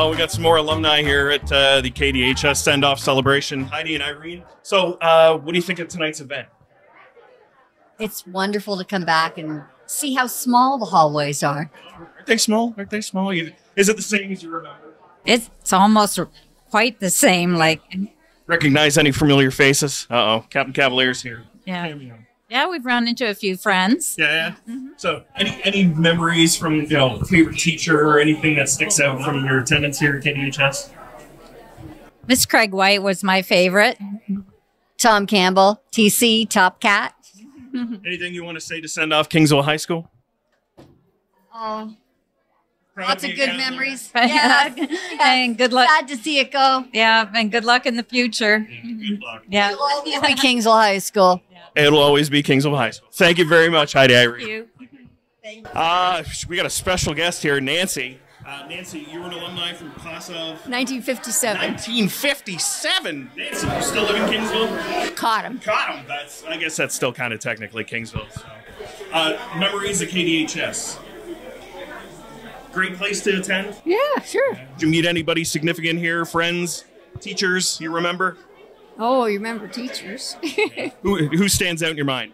Well, we got some more alumni here at the KDHS send-off celebration. Heidi and Irene. So, what do you think of tonight's event? It's wonderful to come back and see how small the hallways are. Aren't they small? Aren't they small? Is it the same as you remember? It's almost quite the same. Like, Recognize any familiar faces? Uh-oh, Captain Cavalier's here. yeah, we've run into a few friends. Yeah. So, any memories from favorite teacher or anything that sticks out from your attendance here at KDHS? Miss Craig White was my favorite. Tom Campbell, TC, Top Cat. Anything you want to say to send off Kingsville High School? Lots of good memories. Yeah. And good luck. Sad to see it go. Yeah, and good luck in the future. Good luck. Yeah. It'll always be Kingsville High School. It'll always be Kingsville High School. Thank you very much, Heidi Irene. Thank you. We got a special guest here, Nancy. Nancy, you were an alumni from class of 1957. 1957. Nancy, you still live in Kingsville? Caught him. I guess that's still kind of technically Kingsville. So. Memories of KDHS. Great place to attend. Yeah, sure. Did you meet anybody significant here? Friends, teachers, you remember? Oh, you remember teachers. Who stands out in your mind?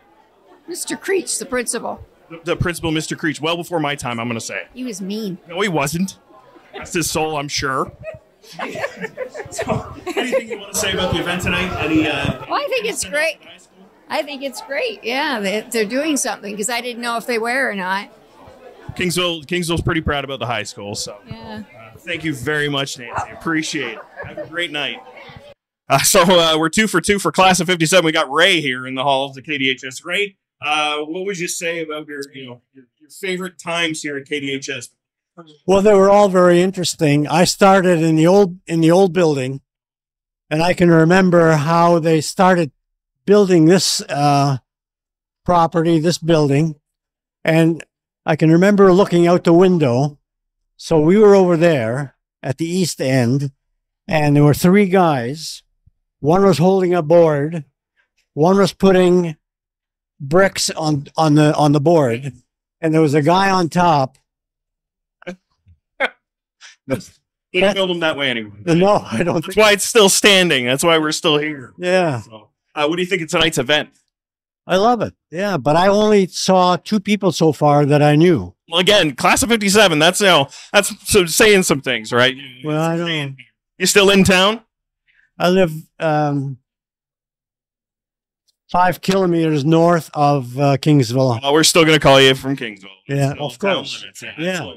Mr. Creech, the principal. The principal, Mr. Creech. Well before my time, I'm going to say. He was mean. No, he wasn't. That's his soul, I'm sure. So, anything you want to say about the event tonight? Well, I think it's great. I think it's great. Yeah, they're doing something because I didn't know if they were or not. Kingsville's pretty proud about the high school, so Yeah. Thank you very much, Nancy. Appreciate it. Have a great night. We're 2 for 2 for class of 57. We got Ray here in the hall of the KDHS. Ray, what would you say about your favorite times here at KDHS? Well, they were all very interesting. I started in the old building, and I can remember how they started building this property, this building, and I can remember looking out the window. So we were over there at the east end, and there were 3 guys. One was holding a board, one was putting bricks on the board, and there was a guy on top. They didn't build them that way anyway. No, I don't. That's why it's still standing. That's why we're still here. Yeah. So, what do you think of tonight's event? I love it. Yeah, but I only saw 2 people so far that I knew. Well, again, class of 57. That's saying some things, right? Well, I don't know. You still in town? I live 5 kilometers north of Kingsville. Well, we're still going to call you from Kingsville. Yeah, Still of course. Yeah.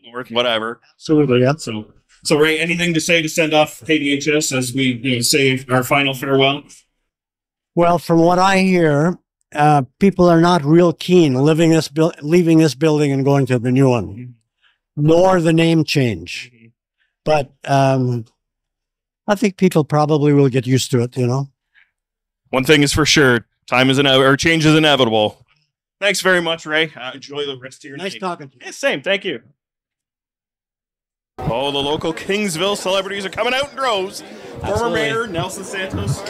North, whatever. Absolutely. Yeah. So Ray, anything to say to send off KDHS as we say our final farewell? Well, from what I hear, people are not real keen leaving this building and going to the new one, nor the name change. But I think people probably will get used to it, One thing is for sure, change is inevitable. Thanks very much, Ray. Enjoy the rest of your night. Nice talking to you. Yeah, same. Thank you. Oh, the local Kingsville celebrities are coming out in droves. Former Mayor Nelson Santos.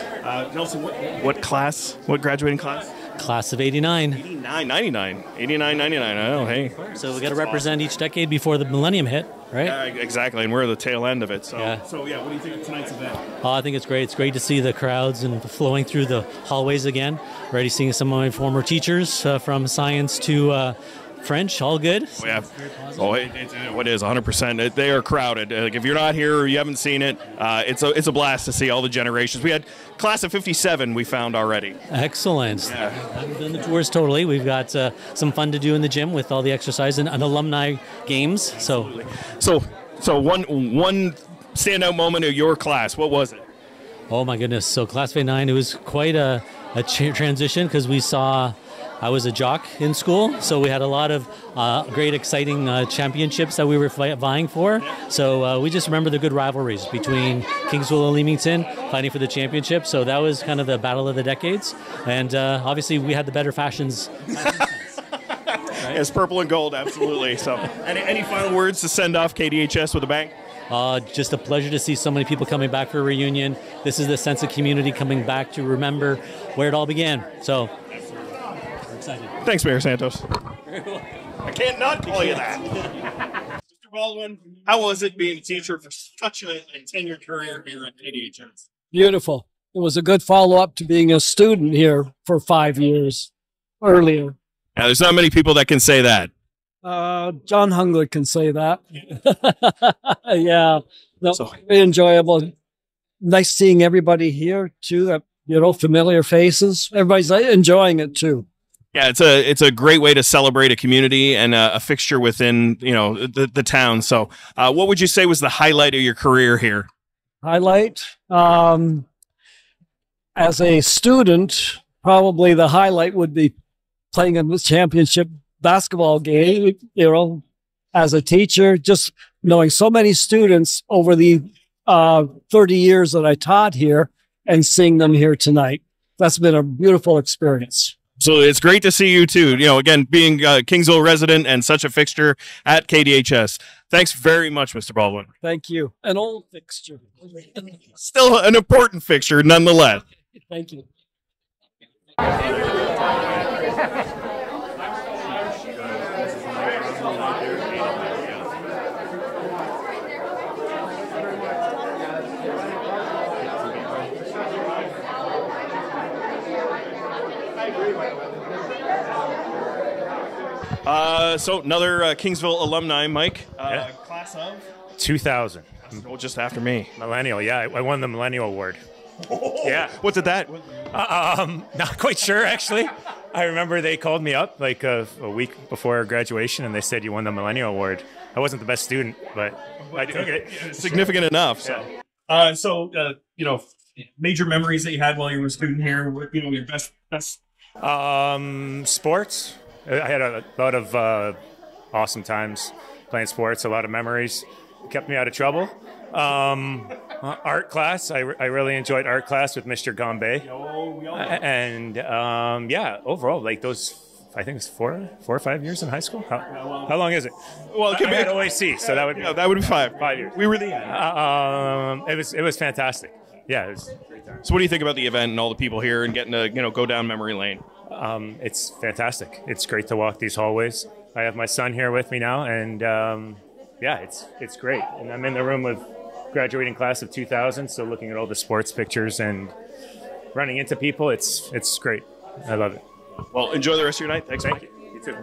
Nelson, what class? What graduating class? Class of 89. 89, 99. 89, 99. Oh, hey. So we got to represent each decade before the millennium hit, right? Exactly, and we're at the tail end of it. So, Yeah. what do you think of tonight's event? Oh, I think it's great. It's great to see the crowds and flowing through the hallways again. Already seeing some of my former teachers from science to French, all good. Oh, yeah. It is 100%. They are crowded. If you're not here or you haven't seen it, it's a blast to see all the generations. We had class of 57 we found already. Excellent. Yeah. Haven't done the tours totally. We've got some fun to do in the gym with all the exercise and alumni games. So one standout moment of your class, what was it? Oh my goodness. So class of 89, it was quite a transition because I was a jock in school, so we had a lot of great, exciting championships that we were vying for. So we just remember the good rivalries between Kingsville and Leamington fighting for the championship. So that was kind of the battle of the decades. And obviously we had the better fashions. Right? It's purple and gold, absolutely. So, any final words to send off KDHS with a bang? Just a pleasure to see so many people coming back for a reunion. This is the sense of community coming back to remember where it all began. So, we're excited. Thanks, Mayor Santos. I can't not call you that. Baldwin, how was it being a teacher for such a tenured career here at KDHS? Beautiful. It was a good follow-up to being a student here for 5 years earlier. Yeah, there's not many people that can say that. John Hungler can say that. Yeah. No, So- very enjoyable. Nice seeing everybody here too. Familiar faces. Everybody's enjoying it too. Yeah, it's a great way to celebrate a community and a fixture within the town. So, what would you say was the highlight of your career here? Highlight. As a student, probably the highlight would be playing in the championship basketball game. As a teacher, just knowing so many students over the 30 years that I taught here and seeing them here tonight. That's been a beautiful experience. So it's great to see you too. Again, being a Kingsville resident and such a fixture at KDHS. Thanks very much, Mr. Baldwin. Thank you. An old fixture. Still an important fixture nonetheless. Thank you. So another Kingsville alumni, Mike. Class of 2000. well, just after me. Millennial, yeah. I won the Millennial Award. Yeah. What's it that? Not quite sure, actually. I remember they called me up like a week before graduation, and they said, you won the Millennial Award. I wasn't the best student, but I took it. Significant enough. So, major memories that you had while you were a student here. Your best. Sports. I had a lot of awesome times playing sports, a lot of memories. Kept me out of trouble. Art class. I really enjoyed art class with Mr. Gombe. And overall, like those, I think it's 4 or 5 years in high school. How long is it? Well, it could I be had OAC, so that would be 5 years. We were the it was fantastic. Yeah, it was a great time. So what do you think about the event and all the people here and getting to go down memory lane? It's fantastic. It's great to walk these hallways. I have my son here with me now, and it's great. And I'm in the room with graduating class of 2000, so looking at all the sports pictures and running into people, it's great. I love it. Well, enjoy the rest of your night. Thanks, Thank Mike. you. You too.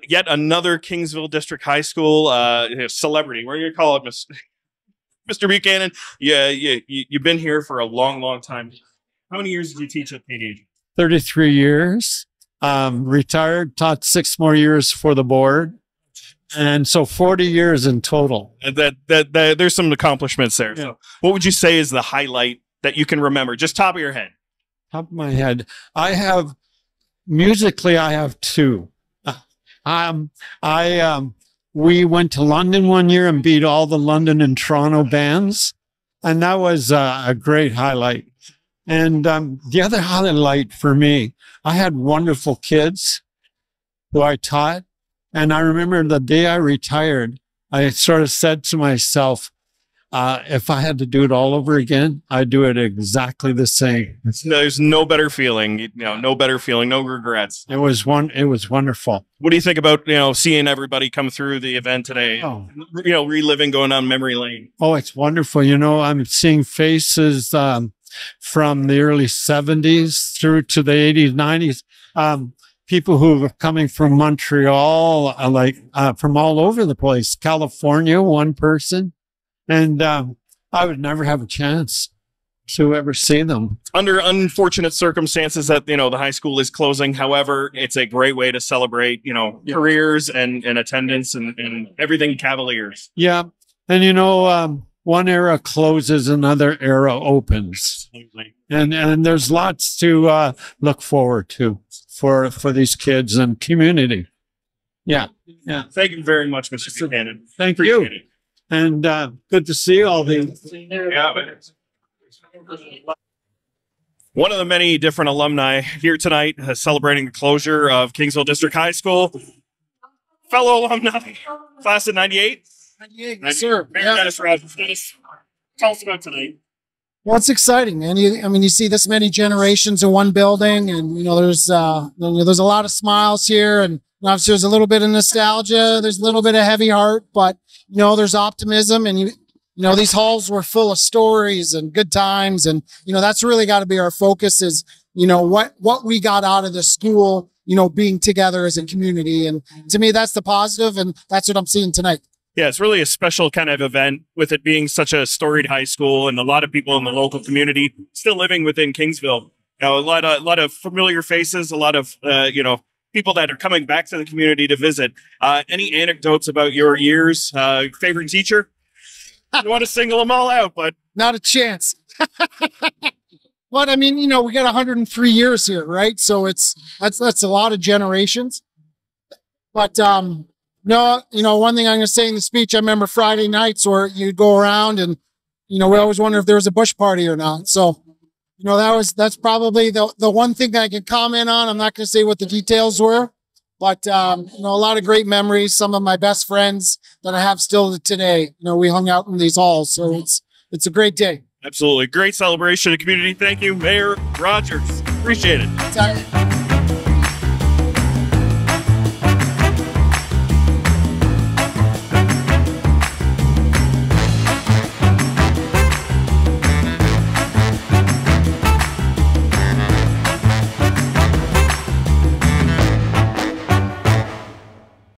Yet another Kingsville District High School celebrity. What are you gonna call it, Mr. Buchanan? Yeah, you've been here for a long, long time. How many years did you teach at KDHS? 33 years. Retired, taught 6 more years for the board. And so 40 years in total. That there's some accomplishments there. Yeah. So what would you say is the highlight that you can remember? Just top of your head. Top of my head. Musically, I have 2. We went to London one year and beat all the London and Toronto bands. And that was a great highlight. And the other highlight for me, I had wonderful kids who I taught. And I remember the day I retired, I sort of said to myself, if I had to do it all over again, I'd do it exactly the same. There's no better feeling, no better feeling, no regrets. It was wonderful. What do you think about, seeing everybody come through the event today? Oh. Reliving, going down memory lane. Oh, it's wonderful. I'm seeing faces from the early 70s through to the 80s, 90s. People who are coming from Montreal, from all over the place. California, one person. And I would never have a chance to ever see them. Under unfortunate circumstances that, the high school is closing. However, it's a great way to celebrate, careers and attendance and everything Cavaliers. Yeah. And, one era closes, another era opens. Absolutely. And there's lots to look forward to for these kids and community. Yeah. Yeah. Thank you very much, Mr. Buchanan. Thank Appreciate you. it. And good to see all these. Yeah, one of the many different alumni here tonight celebrating the closure of Kingsville District High School. Fellow alumni, class of 98. Yes, sir. Dennis, tell us about tonight. Well, it's exciting, man. I mean, you see this many generations in one building, and there's a lot of smiles here, and obviously there's a little bit of nostalgia. There's a little bit of heavy heart, but there's optimism, and these halls were full of stories and good times, and that's really got to be our focus. Is what we got out of the school, being together as a community, and to me that's the positive, and that's what I'm seeing tonight. Yeah, it's really a special kind of event with it being such a storied high school and a lot of people in the local community still living within Kingsville. A lot of familiar faces, a lot of people that are coming back to the community to visit. Any anecdotes about your years? Favorite teacher? I don't want to single them all out, but not a chance. But I mean, we got 103 years here, right? So that's a lot of generations. But no, one thing I'm going to say in the speech, I remember Friday nights where you'd go around and, we always wonder if there was a bush party or not. So, that's probably the one thing that I can comment on. I'm not going to say what the details were, but, a lot of great memories. Some of my best friends that I have still today, we hung out in these halls. So it's a great day. Absolutely. Great celebration of the community. Thank you, Mayor Rogers. Appreciate it.